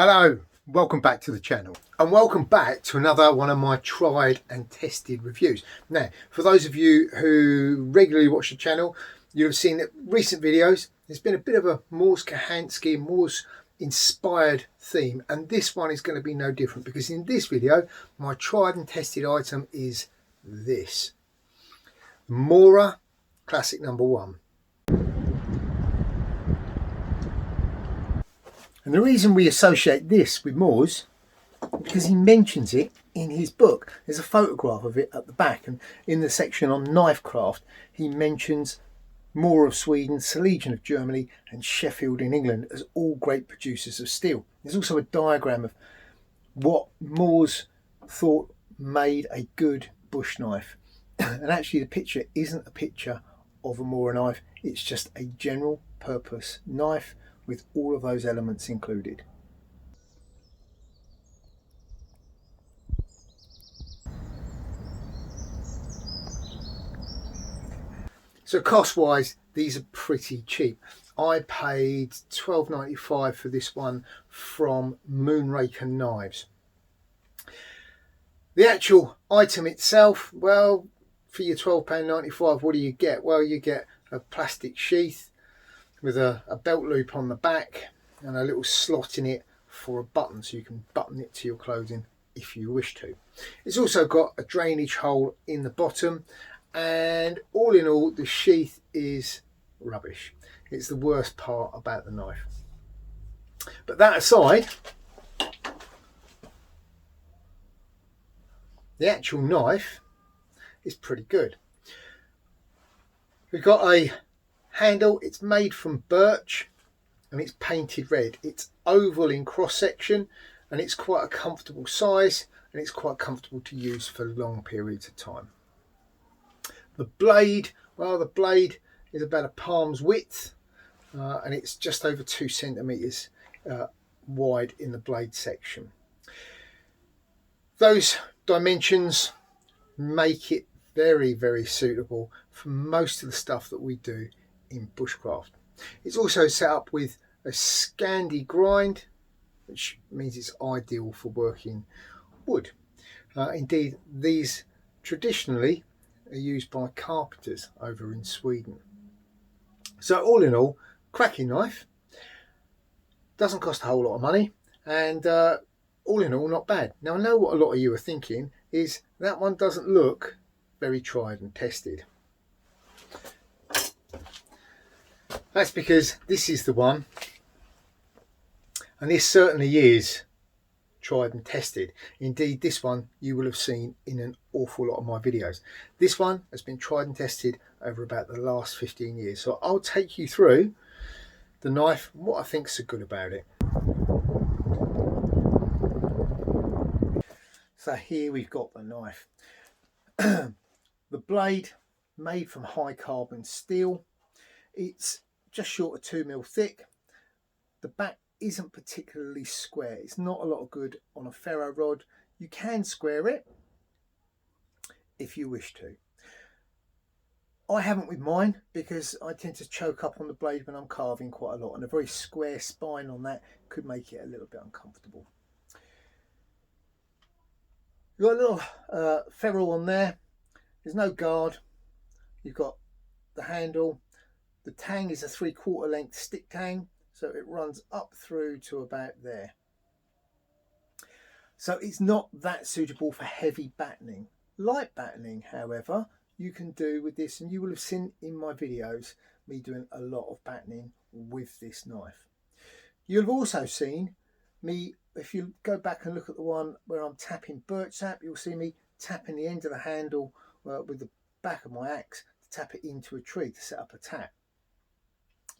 Hello, welcome back to the channel and welcome back to another one of my tried and tested reviews. Now, for those of you who regularly watch the channel, you'll have seen that recent videos there's been a bit of a Mors Kochanski, Mors inspired theme, and this one is going to be no different, because in this video my tried and tested item is this Mora Classic #1. And the reason we associate this with Mors is because he mentions it in his book. There's a photograph of it at the back, and in the section on knife craft he mentions Mora of Sweden, Silesia of Germany and Sheffield in England as all great producers of steel. There's also a diagram of what Mors thought made a good bush knife. And actually the picture isn't a picture of a Mora knife, it's just a general purpose knife with all of those elements included. So cost wise, these are pretty cheap. I paid $12.95 for this one from Moonraker Knives. The actual item itself, well, for your £12.95, what do you get? Well, you get a plastic sheath with a belt loop on the back and a little slot in it for a button, so you can button it to your clothing if you wish to. It's also got a drainage hole in the bottom, and all in all the sheath is rubbish. It's the worst part about the knife. But that aside, the actual knife is pretty good. We've got a handle, it's made from birch and it's painted red. It's oval in cross section and it's quite a comfortable size, and it's quite comfortable to use for long periods of time. The blade, well, the blade is about a palm's width and it's just over 2 centimeters wide in the blade section. Those dimensions make it very, very suitable for most of the stuff that we do in bushcraft. It's also set up with a Scandi grind, which means it's ideal for working wood. Indeed, these traditionally are used by carpenters over in Sweden. So all in all, cracking knife, doesn't cost a whole lot of money, and all in all not bad. Now I know what a lot of you are thinking is that one doesn't look very tried and tested. That's because this is the one, and this certainly is tried and tested. Indeed, this one you will have seen in an awful lot of my videos. This one has been tried and tested over about the last 15 years. So I'll take you through the knife and what I think is so good about it. So here we've got the knife. The blade, made from high carbon steel. It's just short of 2 mil thick. The back isn't particularly square. It's not a lot of good on a ferro rod. You can square it if you wish to. I haven't with mine because I tend to choke up on the blade when I'm carving quite a lot, and a very square spine on that could make it a little bit uncomfortable. You've got a little ferrule on there. There's no guard. You've got the handle. The tang is a 3/4 length stick tang, so it runs up through to about there. So it's not that suitable for heavy battening. Light battening, however, you can do with this, and you will have seen in my videos me doing a lot of battening with this knife. You'll have also seen me, if you go back and look at the one where I'm tapping birch sap, you'll see me tapping the end of the handle with the back of my axe to tap it into a tree to set up a tap.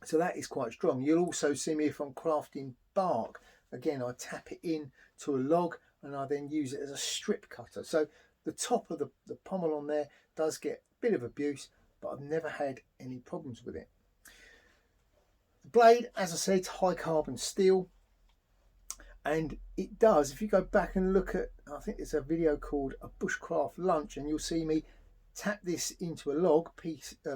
So that is quite strong. You'll also see me if I'm crafting bark. Again, I tap it in to a log and I then use it as a strip cutter. So the top of the pommel on there does get a bit of abuse, but I've never had any problems with it. The blade, as I said, high carbon steel. And it does, if you go back and look at, I think there's a video called A Bushcraft Lunch, and you'll see me tap this into a log,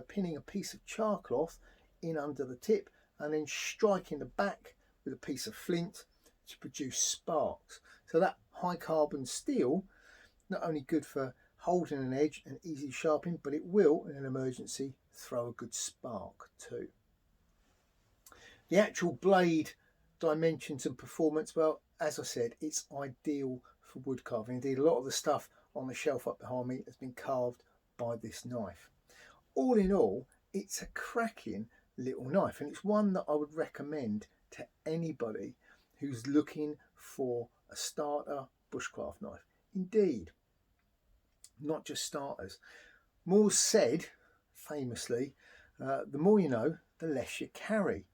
pinning a piece of char cloth in under the tip and then striking the back with a piece of flint to produce sparks. So that high carbon steel, not only good for holding an edge and easy sharpening, but it will, in an emergency, throw a good spark too. The actual blade dimensions and performance, well, as I said, it's ideal for wood carving. Indeed, a lot of the stuff on the shelf up behind me has been carved by this knife. All in all, it's a cracking little knife, and it's one that I would recommend to anybody who's looking for a starter bushcraft knife. Indeed, not just starters. Mors said, famously, the more you know, the less you carry.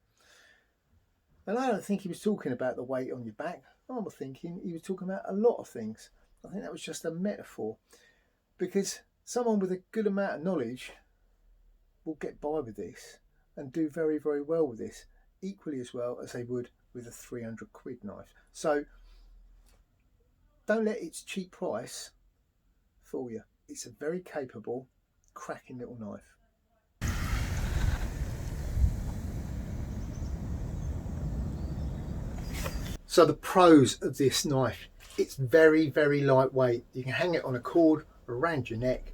And I don't think he was talking about the weight on your back. I'm thinking he was talking about a lot of things. I think that was just a metaphor, because someone with a good amount of knowledge will get by with this and do very, very well with this, equally as well as they would with a 300 quid knife. So don't let its cheap price fool you. It's a very capable, cracking little knife. So the pros of this knife: it's very, very lightweight. You can hang it on a cord around your neck,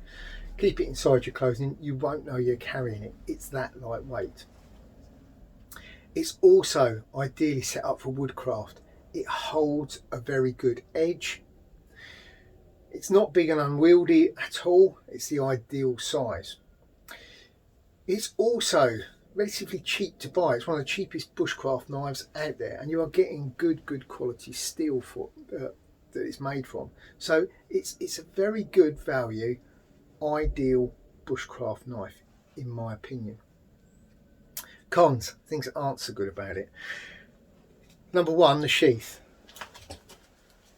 keep it inside your clothing, you won't know you're carrying it. It's that lightweight. It's also ideally set up for woodcraft. It holds a very good edge. It's not big and unwieldy at all. It's the ideal size. It's also relatively cheap to buy. It's one of the cheapest bushcraft knives out there, and you are getting good quality steel for that it's made from. So it's a very good value, ideal bushcraft knife, in my opinion. Cons, things that aren't so good about it. Number one, the sheath,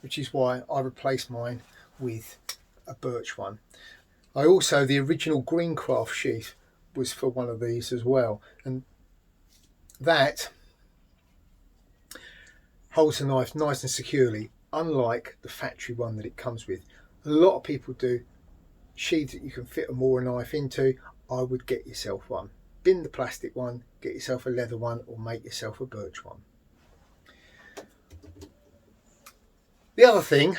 which is why I replaced mine with a birch one. The original Greencraft sheath was for one of these as well, and that holds the knife nice and securely, unlike the factory one that it comes with. A lot of people do sheaths that you can fit a Mora knife into. I would get yourself one. Bin the plastic one, get yourself a leather one, or make yourself a birch one. The other thing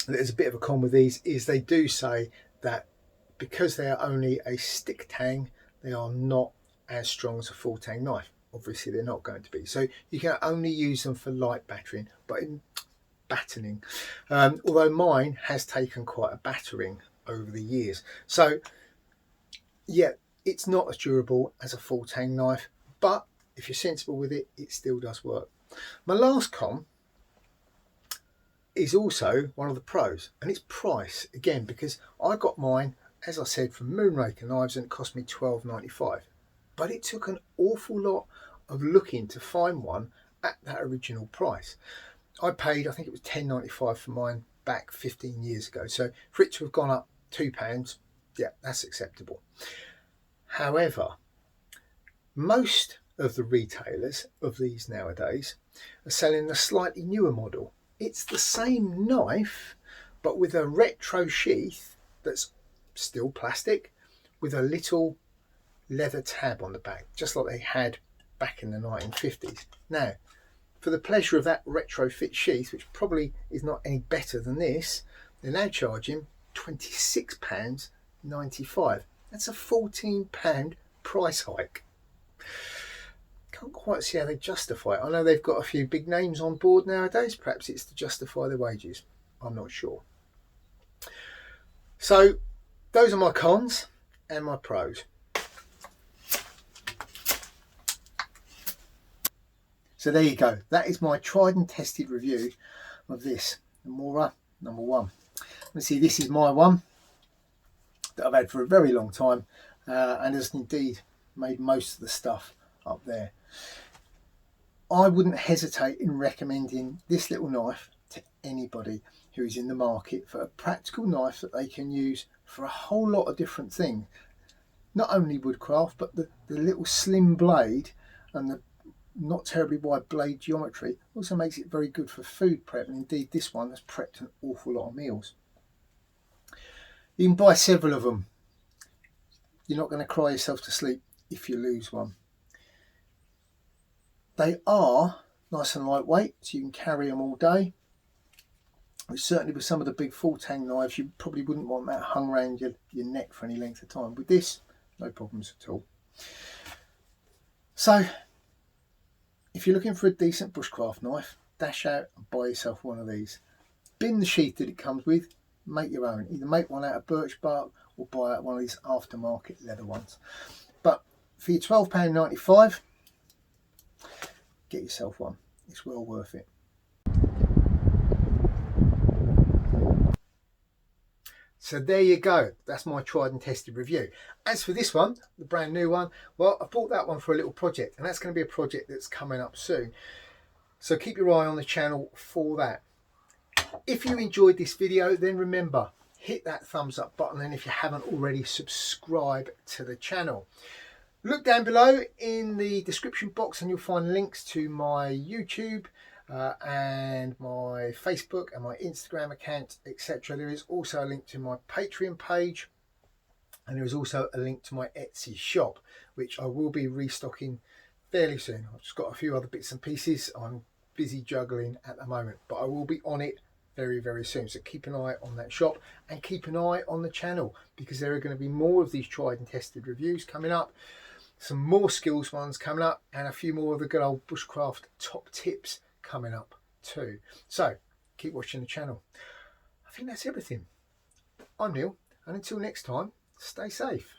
that is a bit of a con with these is they do say that because they are only a stick tang, they are not as strong as a full tang knife. Obviously they're not going to be, so you can only use them for light battening, but in battening, although mine has taken quite a battering over the years. So yeah, it's not as durable as a full tang knife, but if you're sensible with it, it still does work. My last con is also one of the pros, and it's price again, because I got mine, as I said, from Moonraker Knives, and it cost me $12.95, but it took an awful lot of looking to find one at that original price. I paid, I think it was $10.95 for mine back 15 years ago, so for it to have gone up £2, yeah, that's acceptable. However, most of the retailers of these nowadays are selling a slightly newer model. It's the same knife, but with a retro sheath that's still plastic, with a little leather tab on the back, just like they had back in the 1950s. Now, for the pleasure of that retrofit sheath, which probably is not any better than this, they're now charging £26.95. That's a £14 price hike. Can't quite see how they justify it. I know they've got a few big names on board nowadays. Perhaps it's to justify their wages. I'm not sure. So those are my cons and my pros. So there you go. That is my tried and tested review of this, the Mora No1. Let's see, this is my one that I've had for a very long time, and has indeed made most of the stuff up there. I wouldn't hesitate in recommending this little knife to anybody who is in the market for a practical knife that they can use for a whole lot of different things. Not only woodcraft, but the little slim blade and the not terribly wide blade geometry also makes it very good for food prep, and indeed this one has prepped an awful lot of meals. You can buy several of them. You're not going to cry yourself to sleep if you lose one. They are nice and lightweight, so you can carry them all day. Which certainly with some of the big full tang knives, you probably wouldn't want that hung around your neck for any length of time. With this, no problems at all. So if you're looking for a decent bushcraft knife, dash out and buy yourself one of these. Bin the sheath that it comes with, make your own. Either make one out of birch bark or buy out one of these aftermarket leather ones. But for your £12.95, get yourself one. It's well worth it. So there you go. That's my tried and tested review. As for this one, the brand new one, well, I bought that one for a little project, and that's going to be a project that's coming up soon. So keep your eye on the channel for that. If you enjoyed this video, then remember, hit that thumbs up button, and if you haven't already, subscribe to the channel. Look down below in the description box and you'll find links to my YouTube and my Facebook and my Instagram account, etc. There is also a link to my Patreon page, and there is also a link to my Etsy shop, which I will be restocking fairly soon. I've just got a few other bits and pieces I'm busy juggling at the moment, but I will be on it very, very soon. So keep an eye on that shop and keep an eye on the channel, because there are going to be more of these tried and tested reviews coming up, some more skills ones coming up, and a few more of the good old bushcraft top tips coming up too. So keep watching the channel. I think that's everything. I'm Neil, and until next time, stay safe.